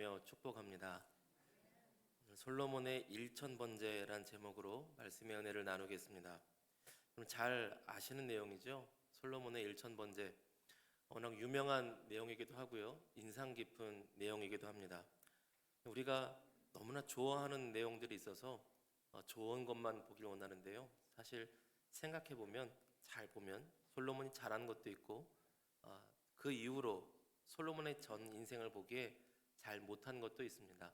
기도하며 축복합니다. 솔로몬의 1000번제란 제목으로 말씀의 은혜를 나누겠습니다. 그럼 잘 아시는 내용이죠. 솔로몬의 1000번제, 워낙 유명한 내용이기도 하고요, 인상 깊은 내용이기도 합니다. 우리가 너무나 좋아하는 내용들이 있어서 좋은 것만 보길 원하는데요, 사실 생각해보면, 잘 보면 솔로몬이 잘한 것도 있고 그 이후로 솔로몬의 전 인생을 보기에 잘 못한 것도 있습니다.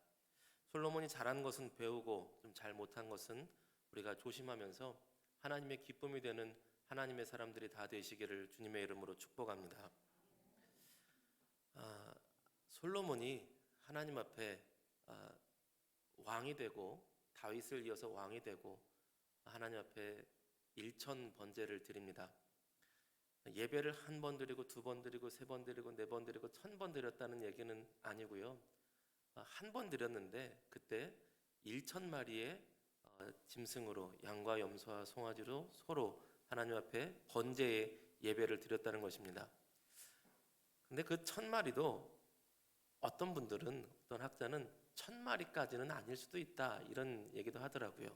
솔로몬이 잘한 것은 배우고 좀 잘 못한 것은 우리가 조심하면서 하나님의 기쁨이 되는 하나님의 사람들이 다 되시기를 주님의 이름으로 축복합니다. 솔로몬이 하나님 앞에 왕이 되고, 다윗을 이어서 왕이 되고, 하나님 앞에 1000번제를 드립니다. 예배를 한 번 드리고, 두 번 드리고, 세 번 드리고, 네 번 드리고, 1000번 드렸다는 얘기는 아니고요, 한 번 드렸는데 그때 1000마리의 짐승으로, 양과 염소와 송아지로 서로 하나님 앞에 번제의 예배를 드렸다는 것입니다. 근데 그 1000마리도 어떤 분들은, 어떤 학자는 1000마리까지는 아닐 수도 있다, 이런 얘기도 하더라고요.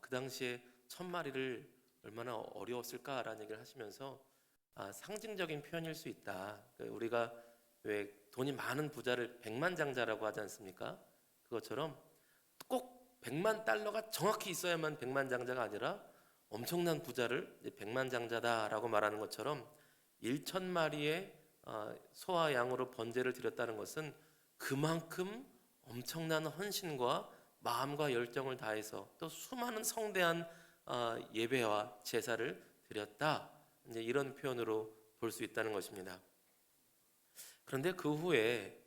그 당시에 1000마리를 얼마나 어려웠을까라는 얘기를 하시면서 상징적인 표현일 수 있다. 우리가 왜 돈이 많은 부자를 백만장자라고 하지 않습니까? 그것처럼 꼭 100만 달러가 정확히 있어야만 백만장자가 아니라 엄청난 부자를 백만장자다라고 말하는 것처럼 1000마리의 소와 양으로 번제를 드렸다는 것은 그만큼 엄청난 헌신과 마음과 열정을 다해서 또 수많은 성대한 예배와 제사를 드렸다, 이제 이런 표현으로 볼 수 있다는 것입니다. 그런데 그 후에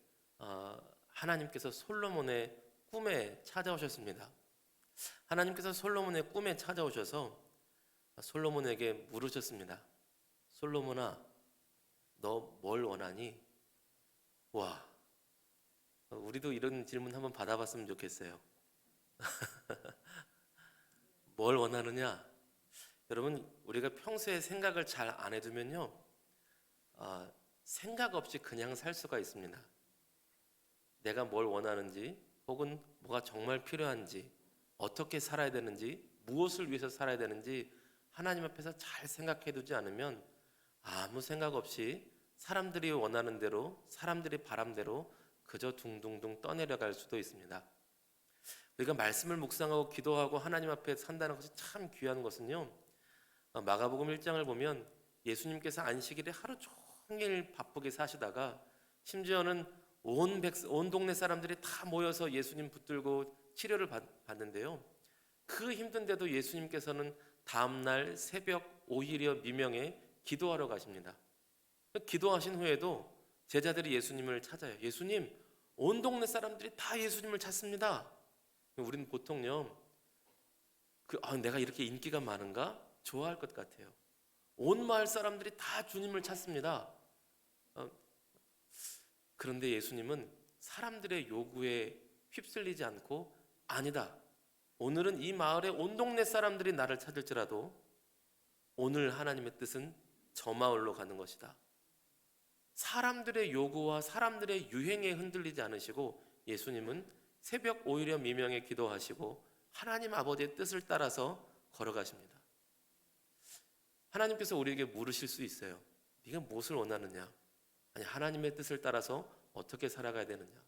하나님께서 솔로몬의 꿈에 찾아오셨습니다. 하나님께서 솔로몬의 꿈에 찾아오셔서 솔로몬에게 물으셨습니다. 솔로몬아, 너 뭘 원하니? 와, 우리도 이런 질문 한번 받아봤으면 좋겠어요. 뭘 원하느냐? 여러분, 우리가 평소에 생각을 잘 안 해두면요, 생각 없이 그냥 살 수가 있습니다. 내가 뭘 원하는지, 혹은 뭐가 정말 필요한지, 어떻게 살아야 되는지, 무엇을 위해서 살아야 되는지 하나님 앞에서 잘 생각해 두지 않으면 아무 생각 없이 사람들이 원하는 대로, 사람들이 바람대로 그저 둥둥둥 떠내려갈 수도 있습니다. 우리가 말씀을 묵상하고 기도하고 하나님 앞에 산다는 것이 참 귀한 것은요, 마가복음 1장을 보면 예수님께서 안식일에 하루 종일 바쁘게 사시다가 심지어는 온 동네 사람들이 다 모여서 예수님 붙들고 치료를 받는데요, 그 힘든데도 예수님께서는 다음날 새벽 5일여 미명에 기도하러 가십니다. 기도하신 후에도 제자들이 예수님을 찾아요. 예수님, 온 동네 사람들이 다 예수님을 찾습니다. 우리는 보통요, 내가 이렇게 인기가 많은가? 좋아할 것 같아요. 온 마을 사람들이 다 주님을 찾습니다. 그런데 예수님은 사람들의 요구에 휩쓸리지 않고, 아니다, 오늘은 이 마을의 온 동네 사람들이 나를 찾을지라도 오늘 하나님의 뜻은 저 마을로 가는 것이다. 사람들의 요구와 사람들의 유행에 흔들리지 않으시고 예수님은 새벽 5일여 미명에 기도하시고 하나님 아버지의 뜻을 따라서 걸어가십니다. 하나님께서 우리에게 물으실 수 있어요. 네가 무엇을 원하느냐? 아니, 하나님의 뜻을 따라서 어떻게 살아가야 되느냐?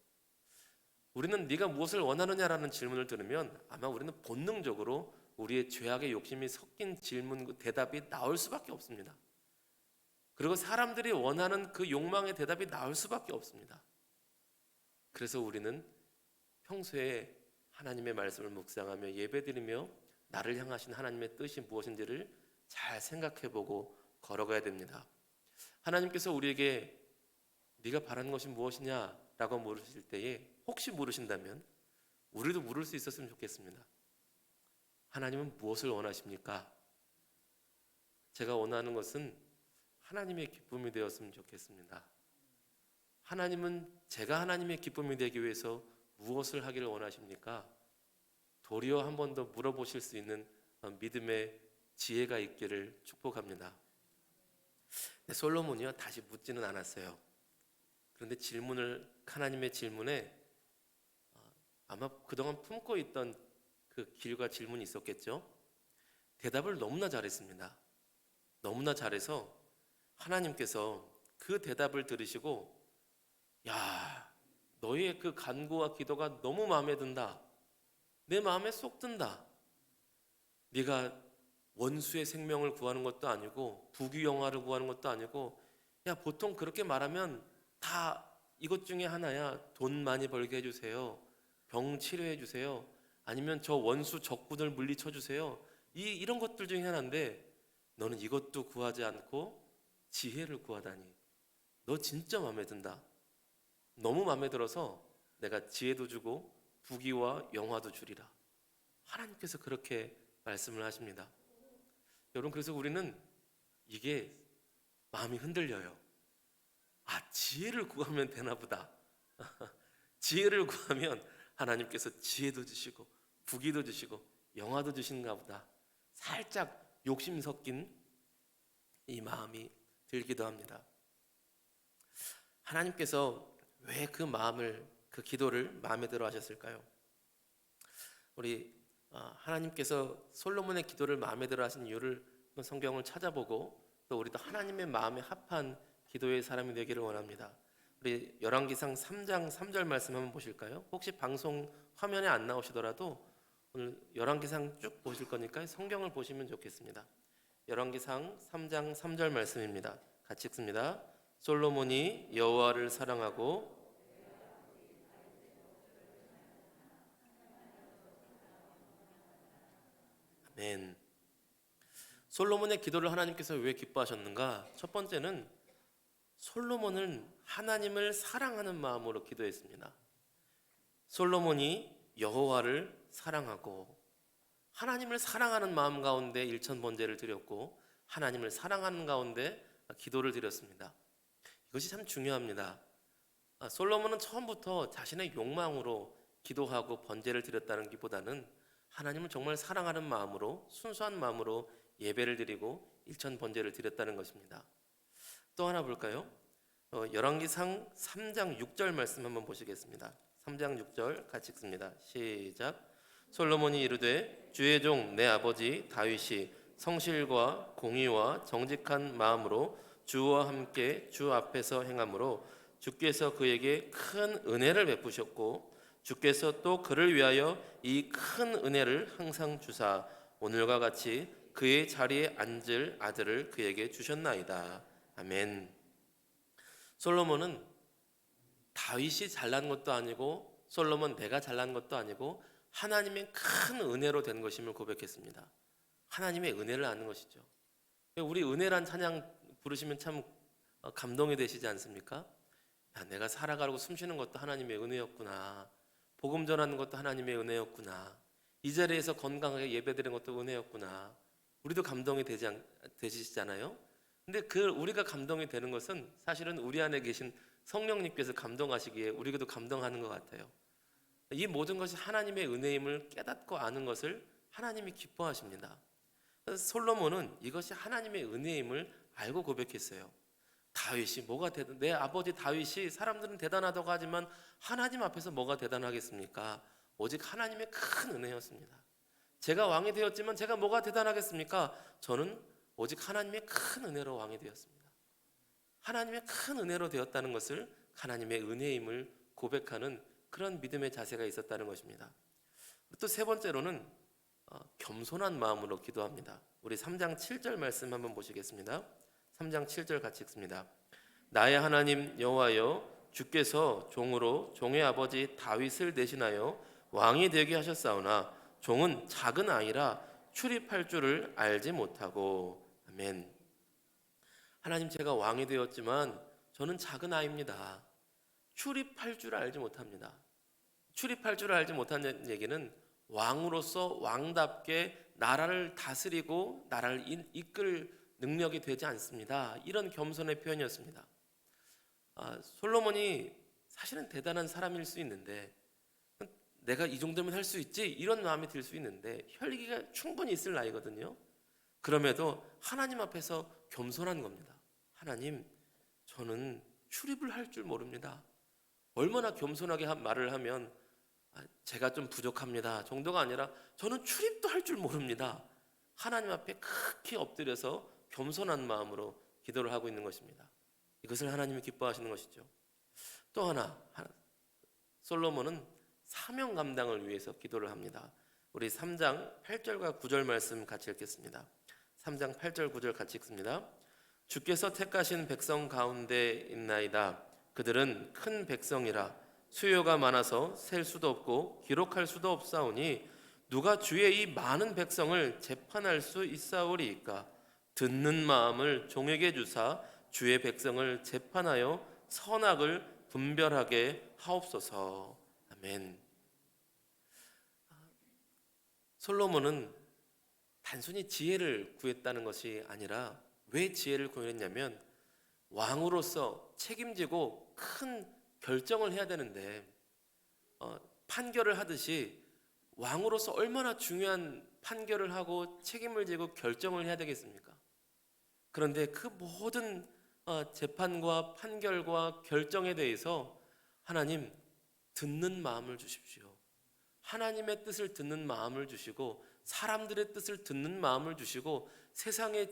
우리는 네가 무엇을 원하느냐라는 질문을 들으면 아마 우리는 본능적으로 우리의 죄악의 욕심이 섞인 질문, 대답이 나올 수밖에 없습니다. 그리고 사람들이 원하는 그 욕망의 대답이 나올 수밖에 없습니다. 그래서 우리는 평소에 하나님의 말씀을 묵상하며 예배드리며 나를 향하신 하나님의 뜻이 무엇인지를 잘 생각해보고 걸어가야 됩니다. 하나님께서 우리에게 네가 바라는 것이 무엇이냐? 라고 물으실 때에 혹시 물으신다면 우리도 물을 수 있었으면 좋겠습니다. 하나님은 무엇을 원하십니까? 제가 원하는 것은 하나님의 기쁨이 되었으면 좋겠습니다. 하나님은 제가 하나님의 기쁨이 되기 위해서 무엇을 하기를 원하십니까? 도리어 한 번 더 물어보실 수 있는 믿음의 지혜가 있기를 축복합니다. 솔로몬이요, 다시 묻지는 않았어요. 그런데 하나님의 질문에 아마 그동안 품고 있던 그 길과 질문이 있었겠죠. 대답을 너무나 잘했습니다. 너무나 잘해서 하나님께서 그 대답을 들으시고, 야, 너희의 그 간구와 기도가 너무 마음에 든다. 내 마음에 쏙 든다. 네가 원수의 생명을 구하는 것도 아니고 부귀영화를 구하는 것도 아니고, 야, 보통 그렇게 말하면 다 이것 중에 하나야. 돈 많이 벌게 해주세요. 병 치료해 주세요. 아니면 저 원수 적군을 물리쳐 주세요. 이런 것들 중에 하나인데 너는 이것도 구하지 않고 지혜를 구하다니. 너 진짜 마음에 든다. 너무 마음에 들어서 내가 지혜도 주고 부귀와 영화도 주리라. 하나님께서 그렇게 말씀을 하십니다. 여러분, 그래서 우리는 이게 마음이 흔들려요. 아, 지혜를 구하면 되나 보다. 지혜를 구하면 하나님께서 지혜도 주시고 부귀도 주시고 영화도 주신가 보다. 살짝 욕심 섞인 이 마음이 들기도 합니다. 하나님께서 왜 그 마음을, 그 기도를 마음에 들어 하셨을까요? 우리 하나님께서 솔로몬의 기도를 마음에 들어 하신 이유를 성경을 찾아보고 또 우리도 하나님의 마음에 합한 기도의 사람이 되기를 원합니다. 우리 열왕기상 3장 3절 말씀 한번 보실까요? 혹시 방송 화면에 안 나오시더라도 오늘 열왕기상 쭉 보실 거니까 성경을 보시면 좋겠습니다. 열왕기상 3장 3절 말씀입니다. 같이 읽습니다. 솔로몬이 여호와를 사랑하고, 아멘. 솔로몬의 기도를 하나님께서 왜 기뻐하셨는가? 첫 번째는 솔로몬은 하나님을 사랑하는 마음으로 기도했습니다. 솔로몬이 여호와를 사랑하고, 하나님을 사랑하는 마음 가운데 일천 번제를 드렸고 하나님을 사랑하는 가운데 기도를 드렸습니다. 이것이 참 중요합니다. 솔로몬은 처음부터 자신의 욕망으로 기도하고 번제를 드렸다는 것보다는 하나님을 정말 사랑하는 마음으로, 순수한 마음으로 예배를 드리고 일천 번제를 드렸다는 것입니다. 또 하나 볼까요? 열왕기상 3장 6절 말씀 한번 보시겠습니다. 3장 6절 같이 읽습니다. 시작. 솔로몬이 이르되 주의 종 내 아버지 다윗이 성실과 공의와 정직한 마음으로 주와 함께 주 앞에서 행함으로 주께서 그에게 큰 은혜를 베푸셨고 주께서 또 그를 위하여 이 큰 은혜를 항상 주사 오늘과 같이 그의 자리에 앉을 아들을 그에게 주셨나이다. 아멘. 솔로몬은 다윗이 잘난 것도 아니고 솔로몬 내가 잘난 것도 아니고 하나님의 큰 은혜로 된 것임을 고백했습니다. 하나님의 은혜를 아는 것이죠. 우리 은혜란 찬양 부르시면 참 감동이 되시지 않습니까? 야, 내가 살아가고 숨쉬는 것도 하나님의 은혜였구나. 복음 전하는 것도 하나님의 은혜였구나. 이 자리에서 건강하게 예배드리는 것도 은혜였구나. 우리도 감동이 되시잖아요. 근데 우리가 감동이 되는 것은 사실은 우리 안에 계신 성령님께서 감동하시기에 우리도 감동하는 것 같아요. 이 모든 것이 하나님의 은혜임을 깨닫고 아는 것을 하나님이 기뻐하십니다. 솔로몬은 이것이 하나님의 은혜임을 알고 고백했어요. 다윗이 뭐가 내 아버지 다윗이 사람들은 대단하다고 하지만 하나님 앞에서 뭐가 대단하겠습니까? 오직 하나님의 큰 은혜였습니다. 제가 왕이 되었지만 제가 뭐가 대단하겠습니까? 저는 오직 하나님의 큰 은혜로 왕이 되었습니다. 하나님의 큰 은혜로 되었다는 것을 하나님의 은혜임을 고백하는 그런 믿음의 자세가 있었다는 것입니다. 또 세 번째로는 겸손한 마음으로 기도합니다. 우리 3장 7절 말씀 한번 보시겠습니다. 3장 7절 같이 읽습니다. 나의 하나님 여호와여 주께서 종으로 종의 아버지 다윗을 대신하여 왕이 되게 하셨사오나 종은 작은 아이라 출입할 줄을 알지 못하고. 아멘. 하나님, 제가 왕이 되었지만 저는 작은 아이입니다. 출입할 줄 알지 못합니다. 출입할 줄 알지 못한다는 얘기는 왕으로서 왕답게 나라를 다스리고 나라를 이끌 능력이 되지 않습니다. 이런 겸손의 표현이었습니다. 솔로몬이 사실은 대단한 사람일 수 있는데 내가 이 정도면 할 수 있지 이런 마음이 들 수 있는데 혈기가 충분히 있을 나이거든요. 그럼에도 하나님 앞에서 겸손한 겁니다. 하나님, 저는 출입을 할 줄 모릅니다. 얼마나 겸손하게 말을 하면 제가 좀 부족합니다 정도가 아니라 저는 출입도 할 줄 모릅니다. 하나님 앞에 크게 엎드려서 겸손한 마음으로 기도를 하고 있는 것입니다. 이것을 하나님이 기뻐하시는 것이죠. 또 하나, 솔로몬은 사명 감당을 위해서 기도를 합니다. 우리 3장 8절과 9절 말씀 같이 읽겠습니다. 3장 8절 9절 같이 읽습니다. 주께서 택하신 백성 가운데 있나이다. 그들은 큰 백성이라 수요가 많아서 셀 수도 없고 기록할 수도 없사오니 누가 주의 이 많은 백성을 재판할 수 있사오리이까. 듣는 마음을 종에게 주사 주의 백성을 재판하여 선악을 분별하게 하옵소서. 아멘. 솔로몬은 단순히 지혜를 구했다는 것이 아니라 왜 지혜를 구했냐면 왕으로서 책임지고 큰 결정을 해야 되는데 판결을 하듯이 왕으로서 얼마나 중요한 판결을 하고 책임을 지고 결정을 해야 되겠습니까? 그런데 그 모든 재판과 판결과 결정에 대해서 하나님 듣는 마음을 주십시오. 하나님의 뜻을 듣는 마음을 주시고 사람들의 뜻을 듣는 마음을 주시고 세상에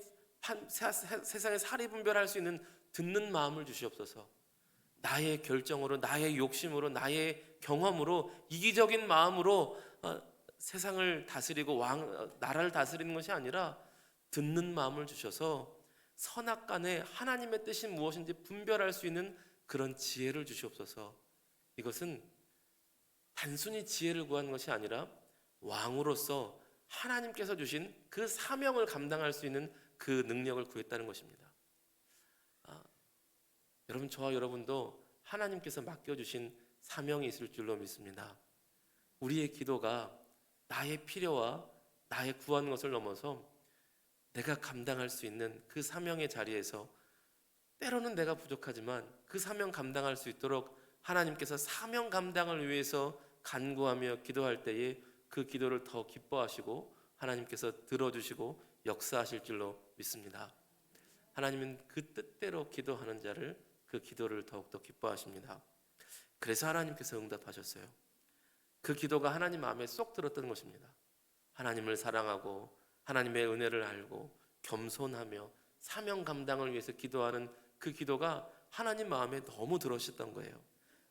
사리 분별할 수 있는 듣는 마음을 주시옵소서. 나의 결정으로, 나의 욕심으로, 나의 경험으로, 이기적인 마음으로 세상을 다스리고 나라를 다스리는 것이 아니라 듣는 마음을 주셔서 선악간에 하나님의 뜻이 무엇인지 분별할 수 있는 그런 지혜를 주시옵소서. 이것은 단순히 지혜를 구한 것이 아니라 왕으로서 하나님께서 주신 그 사명을 감당할 수 있는 그 능력을 구했다는 것입니다. 여러분, 저와 여러분도 하나님께서 맡겨주신 사명이 있을 줄로 믿습니다. 우리의 기도가 나의 필요와 나의 구한 것을 넘어서 내가 감당할 수 있는 그 사명의 자리에서 때로는 내가 부족하지만 그 사명 감당할 수 있도록 하나님께서 사명 감당을 위해서 간구하며 기도할 때에 그 기도를 더 기뻐하시고 하나님께서 들어주시고 역사하실 줄로 믿습니다. 하나님은 그 뜻대로 기도하는 자를 그 기도를 더욱더 기뻐하십니다. 그래서 하나님께서 응답하셨어요. 그 기도가 하나님 마음에 쏙 들었던 것입니다. 하나님을 사랑하고 하나님의 은혜를 알고 겸손하며 사명 감당을 위해서 기도하는 그 기도가 하나님 마음에 너무 들어오셨던 거예요.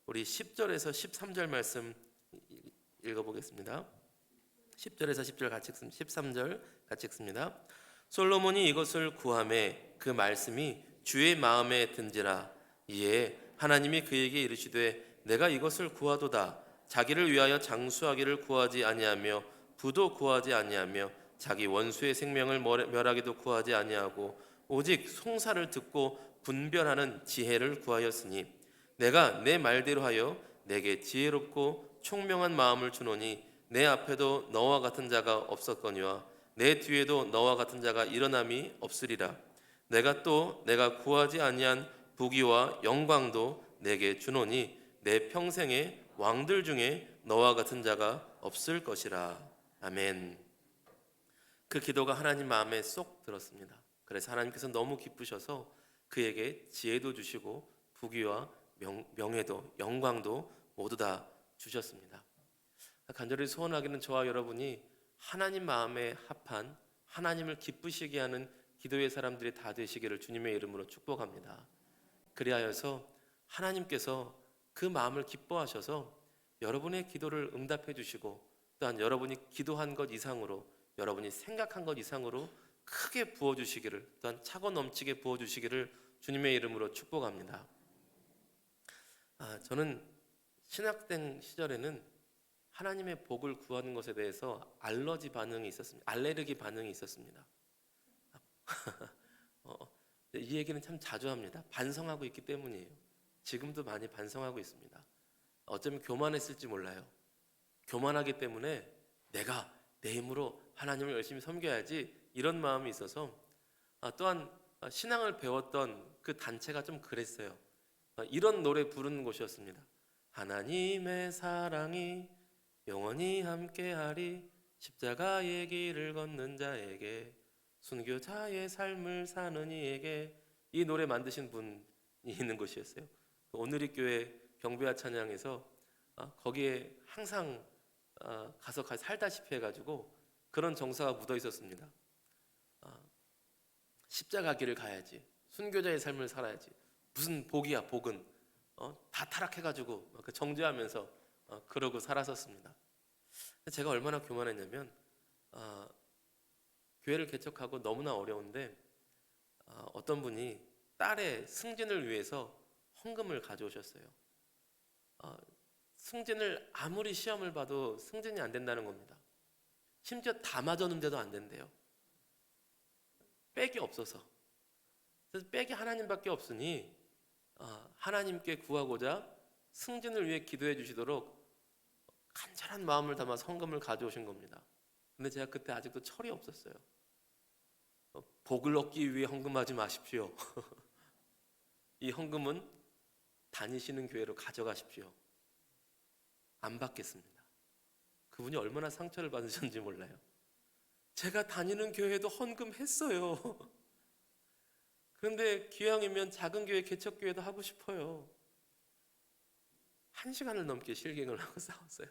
우리 10절에서 13절 말씀 읽어보겠습니다. 10절에서 10절 같이 읽습니다. 13절 같이 읽습니다. 솔로몬이 이것을 구하매 그 말씀이 주의 마음에 든지라. 이에 하나님이 그에게 이르시되 내가 이것을 구하도다. 자기를 위하여 장수하기를 구하지 아니하며 부도 구하지 아니하며 자기 원수의 생명을 멸하기도 구하지 아니하고 오직 송사를 듣고 분별하는 지혜를 구하였으니 내가 내 말대로 하여 내게 지혜롭고 총명한 마음을 주노니 내 앞에도 너와 같은 자가 없었거니와 내 뒤에도 너와 같은 자가 일어남이 없으리라. 내가 구하지 아니한 부귀와 영광도 내게 주노니 내 평생에 왕들 중에 너와 같은 자가 없을 것이라. 아멘. 그 기도가 하나님 마음에 쏙 들었습니다. 그래서 하나님께서 너무 기쁘셔서 그에게 지혜도 주시고 부귀와 명예도 영광도 모두 다 주셨습니다. 간절히 소원하기는 저와 여러분이 하나님 마음에 합한 하나님을 기쁘시게 하는 기도의 사람들이 다 되시기를 주님의 이름으로 축복합니다. 그리하여서 하나님께서 그 마음을 기뻐하셔서 여러분의 기도를 응답해 주시고 또한 여러분이 기도한 것 이상으로 여러분이 생각한 것 이상으로 크게 부어주시기를 또한 차고 넘치게 부어주시기를 주님의 이름으로 축복합니다. 저는 신학생 시절에는 하나님의 복을 구하는 것에 대해서 알러지 반응이 있었습니다. 알레르기 반응이 있었습니다. 이 얘기는 참 자주 합니다. 반성하고 있기 때문이에요. 지금도 많이 반성하고 있습니다. 어쩌면 교만했을지 몰라요. 교만하기 때문에 내가 내 힘으로 하나님을 열심히 섬겨야지 이런 마음이 있어서 또한 신앙을 배웠던 그 단체가 좀 그랬어요. 이런 노래 부르는 곳이었습니다. 하나님의 사랑이 영원히 함께하리 십자가의 길을 걷는 자에게 순교자의 삶을 사는 이에게. 이 노래 만드신 분이 있는 곳이었어요. 오늘의 교회 경배와 찬양에서 거기에 항상 가서 살다시피 해가지고 그런 정서가 묻어 있었습니다. 십자가 길을 가야지, 순교자의 삶을 살아야지, 무슨 복이야 복은, 다 타락해가지고 정죄하면서 그러고 살았었습니다. 제가 얼마나 교만했냐면 교회를 개척하고 너무나 어려운데 어떤 분이 딸의 승진을 위해서 헌금을 가져오셨어요. 승진을 아무리 시험을 봐도 승진이 안 된다는 겁니다. 심지어 다 맞았는데도 안 된대요. 백이 없어서. 그래서 백이 하나님밖에 없으니 하나님께 구하고자 승진을 위해 기도해 주시도록 간절한 마음을 담아 헌금을 가져오신 겁니다. 근데 제가 그때 아직도 철이 없었어요. 복을 얻기 위해 헌금하지 마십시오. 이 헌금은 다니시는 교회로 가져가십시오. 안 받겠습니다. 그분이 얼마나 상처를 받으셨는지 몰라요. 제가 다니는 교회도 헌금했어요. 그런데 기왕이면 작은 교회 개척교회도 하고 싶어요. 1시간을 넘게 실갱을 하고 싸웠어요.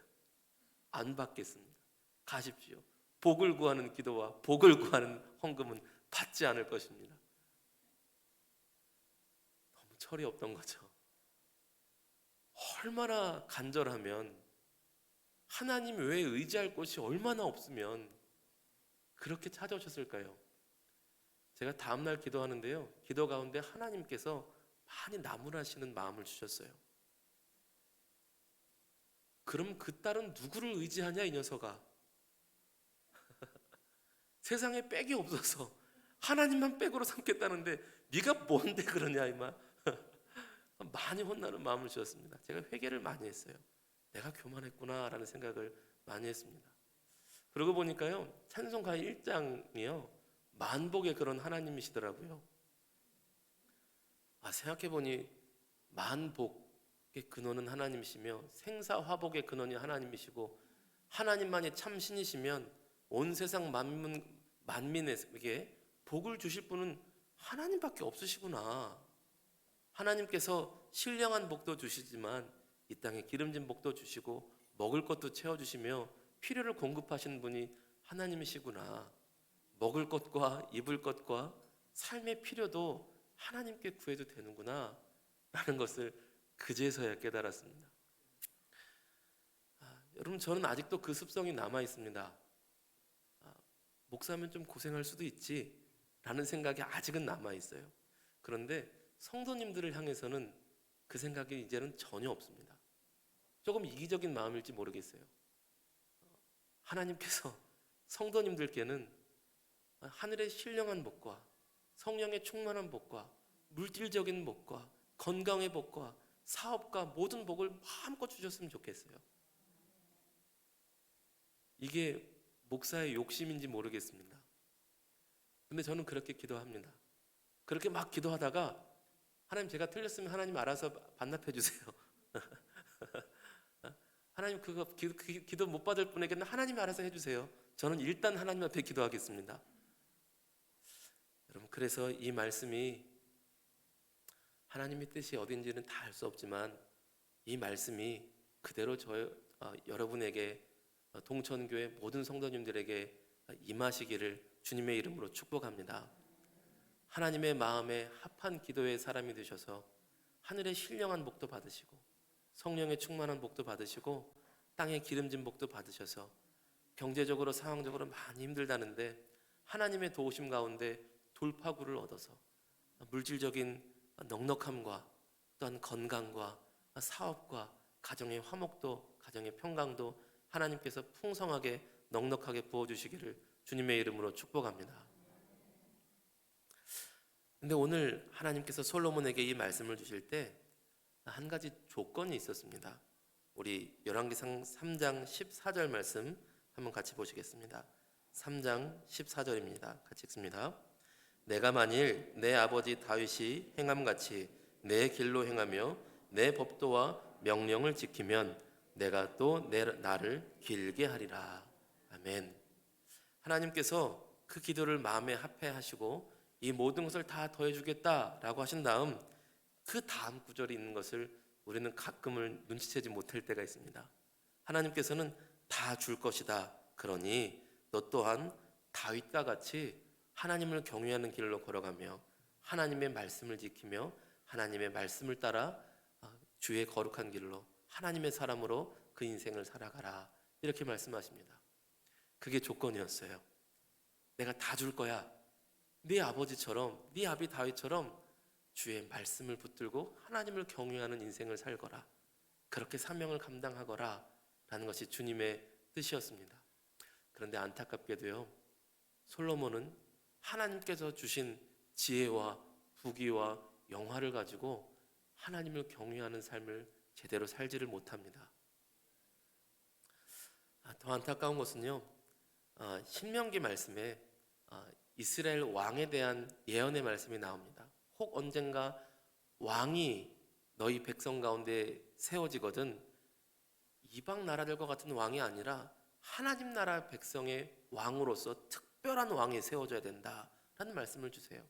안 받겠습니다. 가십시오. 복을 구하는 기도와 복을 구하는 헌금은 받지 않을 것입니다. 너무 철이 없던 거죠. 얼마나 간절하면, 하나님 외에 의지할 곳이 얼마나 없으면 그렇게 찾아오셨을까요? 제가 다음날 기도하는데요, 기도 가운데 하나님께서 많이 나무라시는 마음을 주셨어요. 그럼 그 딸은 누구를 의지하냐 이 녀석아. 세상에 백이 없어서 하나님만 백으로 삼겠다는데 네가 뭔데 그러냐 이마. 많이 혼나는 마음을 주셨습니다. 제가 회개를 많이 했어요. 내가 교만했구나 라는 생각을 많이 했습니다. 그러고 보니까요, 찬송가 1장이요 만복의 그런 하나님이시더라고요. 생각해보니 만복의 근원은 하나님이시며 생사화복의 근원이 하나님이시고, 하나님만이 참 신이시면 온 세상 만민에게 복을 주실 분은 하나님밖에 없으시구나. 하나님께서 신령한 복도 주시지만 이 땅에 기름진 복도 주시고 먹을 것도 채워주시며 필요를 공급하시는 분이 하나님이시구나. 먹을 것과 입을 것과 삶의 필요도 하나님께 구해도 되는구나 라는 것을 그제서야 깨달았습니다. 여러분, 저는 아직도 그 습성이 남아 있습니다. 목사면 좀 고생할 수도 있지 라는 생각이 아직은 남아 있어요. 그런데 성도님들을 향해서는 그 생각이 이제는 전혀 없습니다. 조금 이기적인 마음일지 모르겠어요. 하나님께서 성도님들께는 하늘의 신령한 복과 성령의 충만한 복과 물질적인 복과 건강의 복과 사업과 모든 복을 마음껏 주셨으면 좋겠어요. 이게 목사의 욕심인지 모르겠습니다. 근데 저는 그렇게 기도합니다. 그렇게 막 기도하다가 하나님, 제가 틀렸으면 하나님 알아서 반납해 주세요. 하나님, 그거 기도 못 받을 분에게는 하나님이 알아서 해주세요. 저는 일단 하나님 앞에 기도하겠습니다. 여러분, 그래서 이 말씀이 하나님의 뜻이 어딘지는 다 알 수 없지만 이 말씀이 그대로 여러분에게, 동천교회 모든 성도님들에게 임하시기를 주님의 이름으로 축복합니다. 하나님의 마음에 합한 기도의 사람이 되셔서 하늘의 신령한 복도 받으시고 성령의 충만한 복도 받으시고 땅의 기름진 복도 받으셔서 경제적으로 상황적으로 많이 힘들다는데 하나님의 도우심 가운데 돌파구를 얻어서 물질적인 넉넉함과 또한 건강과 사업과 가정의 화목도, 가정의 평강도 하나님께서 풍성하게 넉넉하게 부어주시기를 주님의 이름으로 축복합니다. 근데 오늘 하나님께서 솔로몬에게 이 말씀을 주실 때 한 가지 조건이 있었습니다. 우리 열왕기상 3장 14절 말씀 한번 같이 보시겠습니다. 3장 14절입니다. 같이 읽습니다. 내가 만일 내 아버지 다윗이 행함같이 내 길로 행하며 내 법도와 명령을 지키면 내가 또 나를 길게 하리라. 아멘. 하나님께서 그 기도를 마음에 합해하시고 이 모든 것을 다 더해주겠다라고 하신 다음 그 다음 구절이 있는 것을 우리는 가끔은 눈치채지 못할 때가 있습니다. 하나님께서는 다 줄 것이다. 그러니 너 또한 다윗과 같이 하나님을 경외하는 길로 걸어가며 하나님의 말씀을 지키며 하나님의 말씀을 따라 주의 거룩한 길로 하나님의 사람으로 그 인생을 살아가라. 이렇게 말씀하십니다. 그게 조건이었어요. 내가 다 줄 거야. 네 아버지처럼, 네 아비 다윗처럼 주의 말씀을 붙들고 하나님을 경외하는 인생을 살거라. 그렇게 사명을 감당하거라 라는 것이 주님의 뜻이었습니다. 그런데 안타깝게도요, 솔로몬은 하나님께서 주신 지혜와 부귀와 영화를 가지고 하나님을 경외하는 삶을 제대로 살지를 못합니다. 더 안타까운 것은요, 신명기 말씀에 이스라엘 왕에 대한 예언의 말씀이 나옵니다. 혹 언젠가 왕이 너희 백성 가운데 세워지거든 이방 나라들과 같은 왕이 아니라 하나님 나라 백성의 왕으로서 특별한 왕이 세워져야 된다라는 말씀을 주세요.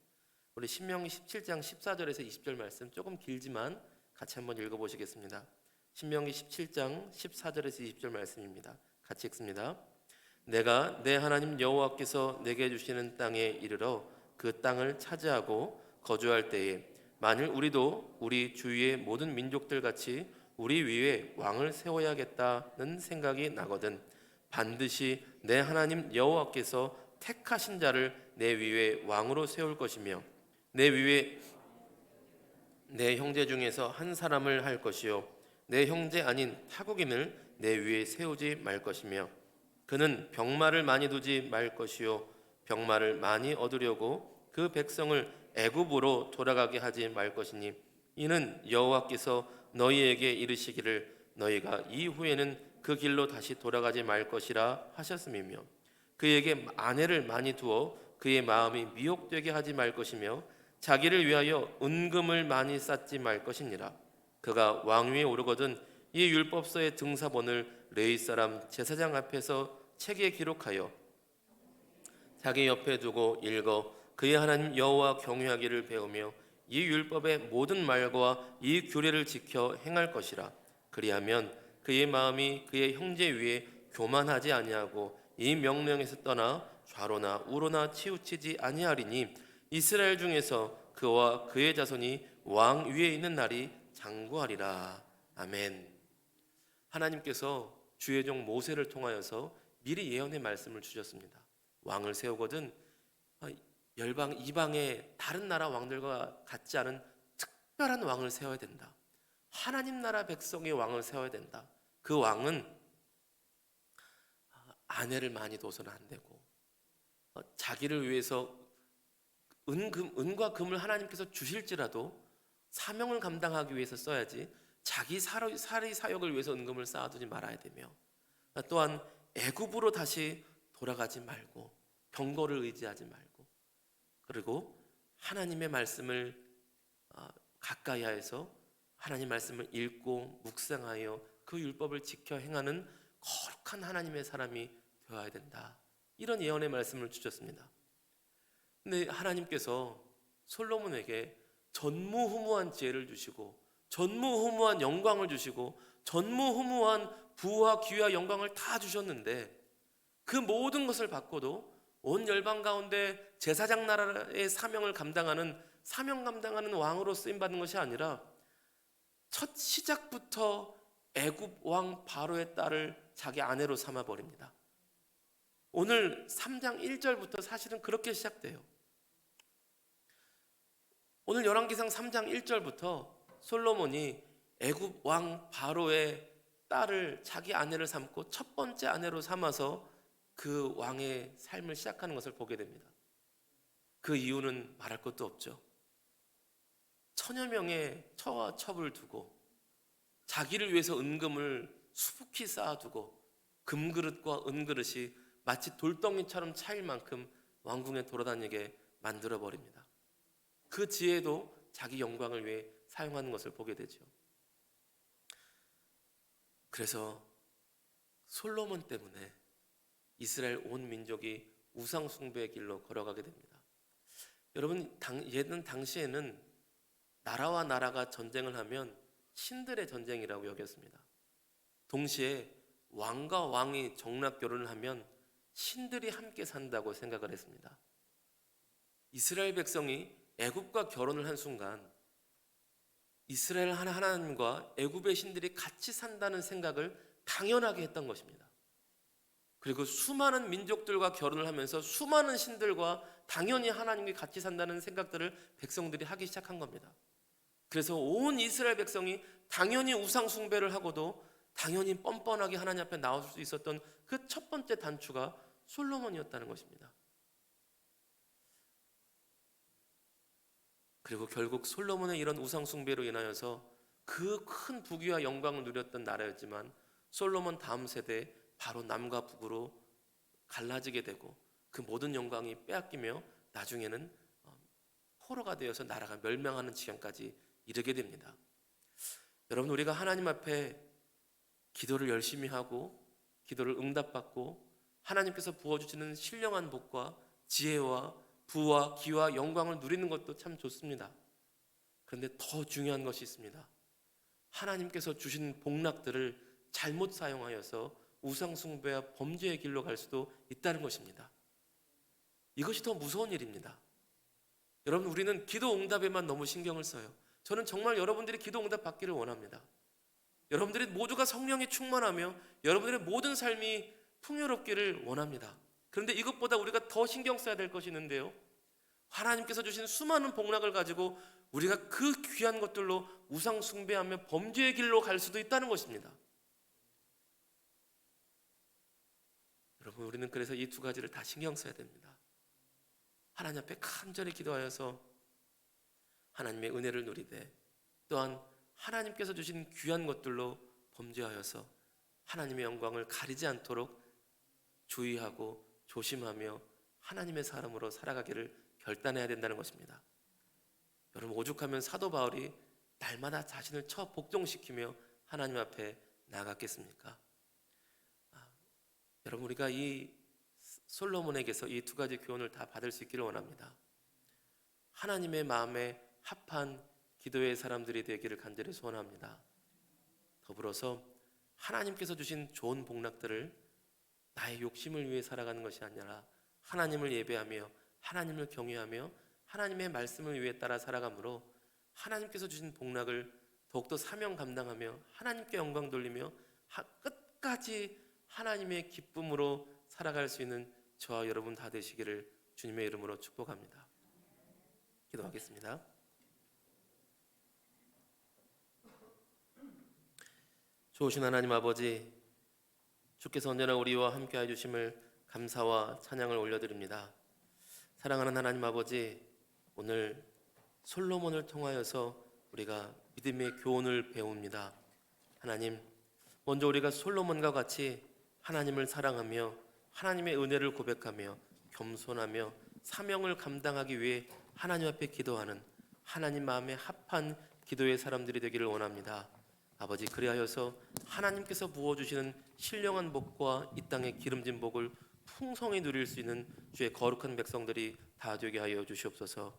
우리 신명기 17장 14절에서 20절 말씀 조금 길지만 같이 한번 읽어보시겠습니다. 신명기 17장 14절에서 20절 말씀입니다. 같이 읽습니다. 내가 내 하나님 여호와께서 내게 주시는 땅에 이르러 그 땅을 차지하고 거주할 때에 만일 우리도 우리 주위의 모든 민족들 같이 우리 위에 왕을 세워야겠다는 생각이 나거든 반드시 내 하나님 여호와께서 택하신 자를 내 위에 왕으로 세울 것이며 내 위에 내 형제 중에서 한 사람을 할 것이요 내 형제 아닌 타국인을 내 위에 세우지 말 것이며 그는 병마를 많이 두지 말 것이요 병마를 많이 얻으려고 그 백성을 애굽으로 돌아가게 하지 말 것이니 이는 여호와께서 너희에게 이르시기를 너희가 이후에는 그 길로 다시 돌아가지 말 것이라 하셨음이며 그에게 아내를 많이 두어 그의 마음이 미혹되게 하지 말 것이며 자기를 위하여 은금을 많이 쌓지 말 것이니라. 그가 왕위에 오르거든 이 율법서의 등사본을 레위 사람 제사장 앞에서 책에 기록하여 자기 옆에 두고 읽어 그의 하나님 여호와 경외하기를 배우며 이 율법의 모든 말과 이 규례를 지켜 행할 것이라. 그리하면 그의 마음이 그의 형제 위에 교만하지 아니하고 이 명령에서 떠나 좌로나 우로나 치우치지 아니하리니 이스라엘 중에서 그와 그의 자손이 왕 위에 있는 날이 장구하리라. 아멘. 하나님께서 주의 종 모세를 통하여서 미리 예언의 말씀을 주셨습니다. 왕을 세우거든 열방 이방의 다른 나라 왕들과 같지 않은 특별한 왕을 세워야 된다. 하나님 나라 백성의 왕을 세워야 된다. 그 왕은 아내를 많이 둬서는 안 되고 자기를 위해서 은과 금을 하나님께서 주실지라도 사명을 감당하기 위해서 써야지 자기 사리 사역을 위해서 은금을 쌓아두지 말아야 되며 또한 애굽으로 다시 돌아가지 말고 병거를 의지하지 말고 그리고 하나님의 말씀을 가까이 하여서 하나님 말씀을 읽고 묵상하여 그 율법을 지켜 행하는 거룩한 하나님의 사람이 되어야 된다. 이런 예언의 말씀을 주셨습니다. 근데 하나님께서 솔로몬에게 전무후무한 지혜를 주시고 전무후무한 영광을 주시고 전무후무한 부와 귀와 영광을 다 주셨는데 그 모든 것을 받고도 온 열방 가운데 제사장 나라의 사명을 감당하는 사명 감당하는 왕으로 쓰임 받는 것이 아니라 첫 시작부터 애굽 왕 바로의 딸을 자기 아내로 삼아 버립니다. 오늘 3장 1절부터 사실은 그렇게 시작돼요. 오늘 열왕기상 3장 1절부터 솔로몬이 애굽 왕 바로의 딸을 자기 아내를 삼고 첫 번째 아내로 삼아서 그 왕의 삶을 시작하는 것을 보게 됩니다. 그 이유는 말할 것도 없죠. 천여 명의 처와 첩을 두고 자기를 위해서 은금을 수북히 쌓아두고 금그릇과 은그릇이 마치 돌덩이처럼 차일 만큼 왕궁에 돌아다니게 만들어버립니다. 그 지혜도 자기 영광을 위해 사용하는 것을 보게 되죠. 그래서 솔로몬 때문에 이스라엘 온 민족이 우상 숭배의 길로 걸어가게 됩니다. 여러분, 예전 당시에는 나라와 나라가 전쟁을 하면 신들의 전쟁이라고 여겼습니다. 동시에 왕과 왕이 정락 결혼을 하면 신들이 함께 산다고 생각을 했습니다. 이스라엘 백성이 애굽과 결혼을 한 순간 이스라엘 하나님과 애굽의 신들이 같이 산다는 생각을 당연하게 했던 것입니다. 그리고 수많은 민족들과 결혼을 하면서 수많은 신들과 당연히 하나님이 같이 산다는 생각들을 백성들이 하기 시작한 겁니다. 그래서 온 이스라엘 백성이 당연히 우상 숭배를 하고도 당연히 뻔뻔하게 하나님 앞에 나올 수 있었던 그 첫 번째 단추가 솔로몬이었다는 것입니다. 그리고 결국 솔로몬의 이런 우상 숭배로 인하여서 그 큰 부귀와 영광을 누렸던 나라였지만 솔로몬 다음 세대에 바로 남과 북으로 갈라지게 되고 그 모든 영광이 빼앗기며 나중에는 포로가 되어서 나라가 멸망하는 지경까지 이르게 됩니다. 여러분, 우리가 하나님 앞에 기도를 열심히 하고 기도를 응답받고 하나님께서 부어주시는 신령한 복과 지혜와 부와 기와 영광을 누리는 것도 참 좋습니다. 그런데 더 중요한 것이 있습니다. 하나님께서 주신 복락들을 잘못 사용하여서 우상 숭배와 범죄의 길로 갈 수도 있다는 것입니다. 이것이 더 무서운 일입니다. 여러분, 우리는 기도 응답에만 너무 신경을 써요. 저는 정말 여러분들이 기도 응답 받기를 원합니다. 여러분들이 모두가 성령이 충만하며 여러분들의 모든 삶이 풍요롭기를 원합니다. 그런데 이것보다 우리가 더 신경 써야 될 것이 있는데요, 하나님께서 주신 수많은 복락을 가지고 우리가 그 귀한 것들로 우상 숭배하며 범죄의 길로 갈 수도 있다는 것입니다. 여러분, 우리는 그래서 이 두 가지를 다 신경 써야 됩니다. 하나님 앞에 간절히 기도하여서 하나님의 은혜를 누리되, 또한 하나님께서 주신 귀한 것들로 범죄하여서 하나님의 영광을 가리지 않도록 주의하고 조심하며 하나님의 사람으로 살아가기를 결단해야 된다는 것입니다. 여러분, 오죽하면 사도 바울이 날마다 자신을 복종시키며 하나님 앞에 나아갔겠습니까? 여러분, 우리가 이 솔로몬에게서 이 두 가지 교훈을 다 받을 수 있기를 원합니다. 하나님의 마음에 합한 기도의 사람들이 되기를 간절히 소원합니다. 더불어서 하나님께서 주신 좋은 복락들을 나의 욕심을 위해 살아가는 것이 아니라 하나님을 예배하며 하나님을 경외하며 하나님의 말씀을 위해 따라 살아가므로 하나님께서 주신 복락을 더욱더 사명 감당하며 하나님께 영광 돌리며 끝까지 하나님의 기쁨으로 살아갈 수 있는 저와 여러분 다 되시기를 주님의 이름으로 축복합니다. 기도하겠습니다. 좋으신 하나님 아버지, 주께서 언제나 우리와 함께해 주심을 감사와 찬양을 올려드립니다. 사랑하는 하나님 아버지, 오늘 솔로몬을 통하여서 우리가 믿음의 교훈을 배웁니다. 하나님, 먼저 우리가 솔로몬과 같이 하나님을 사랑하며 하나님의 은혜를 고백하며 겸손하며 사명을 감당하기 위해 하나님 앞에 기도하는 하나님 마음에 합한 기도의 사람들이 되기를 원합니다. 아버지, 그리하여서 하나님께서 부어주시는 신령한 복과 이 땅의 기름진 복을 풍성히 누릴 수 있는 주의 거룩한 백성들이 다 되게 하여 주시옵소서.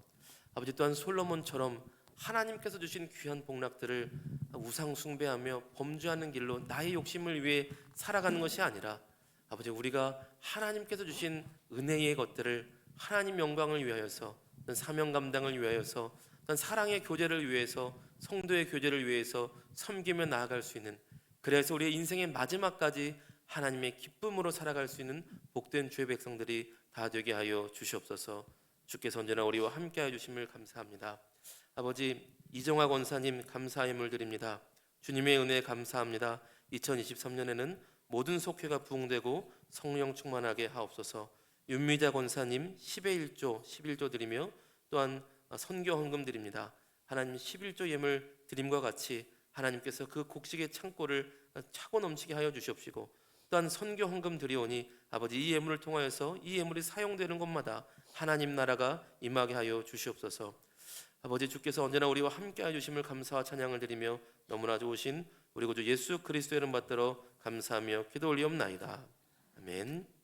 아버지, 또한 솔로몬처럼 하나님께서 주신 귀한 복락들을 우상 숭배하며 범죄하는 길로 나의 욕심을 위해 살아가는 것이 아니라 아버지, 우리가 하나님께서 주신 은혜의 것들을 하나님 영광을 위하여서, 사명 감당을 위하여서, 사랑의 교제를 위해서, 성도의 교제를 위해서 섬기며 나아갈 수 있는, 그래서 우리의 인생의 마지막까지 하나님의 기쁨으로 살아갈 수 있는 복된 주의 백성들이 다 되게 하여 주시옵소서. 주께서 언제나 우리와 함께해 주심을 감사합니다. 아버지, 이정화 권사님 감사함을 드립니다. 주님의 은혜에 감사합니다. 2023년에는 모든 속회가 부흥되고 성령 충만하게 하옵소서. 윤미자 권사님 10의 1조 11조 드리며 또한 선교 헌금 드립니다. 하나님, 11조 예물 드림과 같이 하나님께서 그 곡식의 창고를 차고 넘치게 하여 주시옵시고, 또한 선교 헌금 드리오니 아버지, 이 예물을 통하여서 이 예물이 사용되는 곳마다 하나님 나라가 임하게 하여 주시옵소서. 아버지, 주께서 언제나 우리와 함께하여 주심을 감사와 찬양을 드리며 너무나 좋으신 우리 구주 예수 그리스도의 이름 받들어 감사하며 기도 올리옵나이다. 아멘.